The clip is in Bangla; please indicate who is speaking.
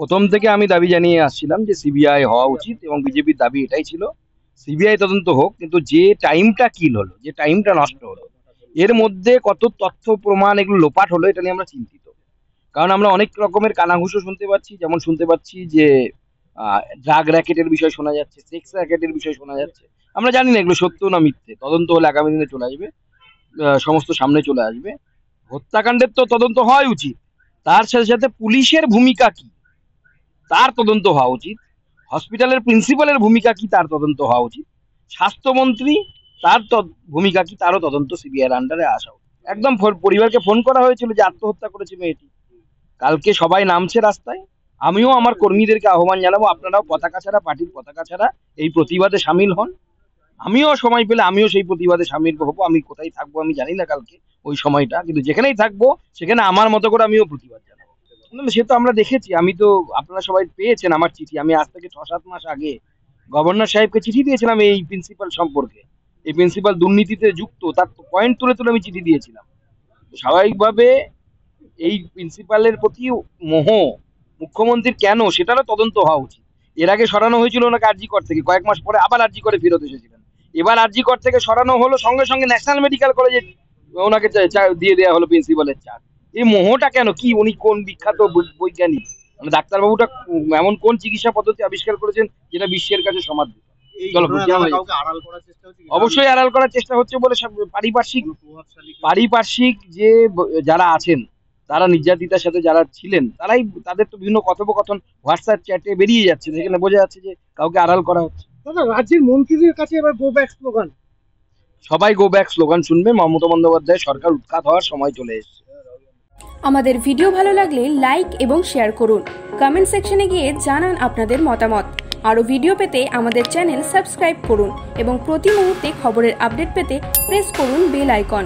Speaker 1: প্রথম থেকে আমি দাবি জানিয়ে আসছিলাম যে সিবিআই হওয়া উচিত এবং বিজেপির দাবি এটাই ছিল সিবিআই তদন্ত হোক, কিন্তু যে টাইমটা কিল হলো, যে টাইমটা নষ্ট হলো, এর মধ্যে কত তথ্য প্রমাণ এগুলো লোপাট হলো এটা নিয়ে আমরা চিন্তিত। কারণ আমরা অনেক রকমের কানাঘুষো শুনতে পাচ্ছি, যেমন শুনতে পাচ্ছি যে ড্রাগ র্যাকেটের বিষয় শোনা যাচ্ছে, সেক্স র্যাকেটের বিষয় শোনা যাচ্ছে। আমরা জানি না এগুলো সত্য না মিথ্যে, তদন্ত হলে আগামী দিনে চলে আসবে, সমস্ত সামনে চলে আসবে। হত্যাকাণ্ডের তো তদন্ত হওয়াই উচিত, তার সাথে সাথে পুলিশের ভূমিকা কি তার তদন্ত হওয়া উচিত, হসপিটালের প্রিন্সিপালের ভূমিকা কি তার তদন্ত হওয়া উচিত, স্বাস্থ্যমন্ত্রী তার ভূমিকা কি তারও তদন্ত সিবিআইয়ের আন্ডারে আসা উচিত। একদম পরিবারকে ফোন করা হয়েছিল যে আত্মহত্যা করেছে মেয়েটি, কালকে সবাই নামছে রাস্তায়। আমিও আমার কর্মীদেরকে আহ্বান জানাবো, আপনারাও পতাকা ছাড়া, পার্টির পতাকা ছাড়া এই প্রতিবাদে সামিল হন। আমিও সময় পেলে আমিও সেই প্রতিবাদে সামিল হবো। আমি কোথায় থাকবো আমি জানি না কালকে ওই সময়টা, কিন্তু যেখানেই থাকবো সেখানে আমার মতো করে আমিও প্রতিবাদ জানাবো। সে তো আমরা দেখেছি, আমি তো, আপনারা সবাই পেয়েছেন আমার চিঠি। আমি আজ থেকে 6-7 মাস আগে গভর্নর সাহেবকে চিঠি দিয়েছিলাম এই প্রিন্সিপাল সম্পর্কে। এই প্রিন্সিপাল দুর্নীতিতে যুক্ত, তার পয়েন্ট তুলে তুলে আমি চিঠি দিয়েছিলাম। স্বাভাবিকভাবে এই প্রিন্সিপালের প্রতি মোহ মুখ্যমন্ত্রীর কেন, সেটারও তদন্ত হওয়া উচিত। এর আগে সরানো হয়েছিল ওনাকে আরজি কর থেকে, কয়েক মাস পরে আবার আরজি করে ফেরত এসেছিলেন। এবার আরজি কর থেকে সরানো হলো, সঙ্গে সঙ্গে ন্যাশনাল মেডিকেল কলেজে ওনাকে দিয়ে দেওয়া হলো প্রিন্সিপালের চার্জ। এই মোহটা কেন? কি উনি কোন বিখ্যাত বৈজ্ঞানিক, মানে ডাক্তারবাবুটা এমন কোন চিকিৎসা পদ্ধতি আবিষ্কার করেছেন যেটা বিশ্বের কাছে সমাদৃত? চলো, অবশ্যই আড়াল করার চেষ্টা হচ্ছে বলে পারিপার্শ্বিক যে যারা আছেন, তারা নির্যাতিতার সাথে যারা ছিলেন, তারাই, তাদের তো বিভিন্ন কথোপকথন হোয়াটসঅ্যাপ চ্যাটে বেরিয়ে যাচ্ছে, সেখানে বোঝা যাচ্ছে যে কাউকে আড়াল করা হচ্ছে।
Speaker 2: দাদা, রাজ্যের মন্ত্রীদের কাছে এবার গো ব্যাক স্লোগান,
Speaker 1: সবাই গো ব্যাক স্লোগান শুনবে। মমতা বন্দ্যোপাধ্যায় সরকার উৎখাত হওয়ার সময় চলে এসেছে।
Speaker 3: আমাদের ভিডিও ভালো লাগলে লাইক এবং শেয়ার করুন। কমেন্ট সেকশনে গিয়ে জানান আপনাদের মতামত। আরও ভিডিও পেতে আমাদের চ্যানেল সাবস্ক্রাইব করুন এবং প্রতি মুহূর্তে খবরের আপডেট পেতে প্রেস করুন বেল আইকন।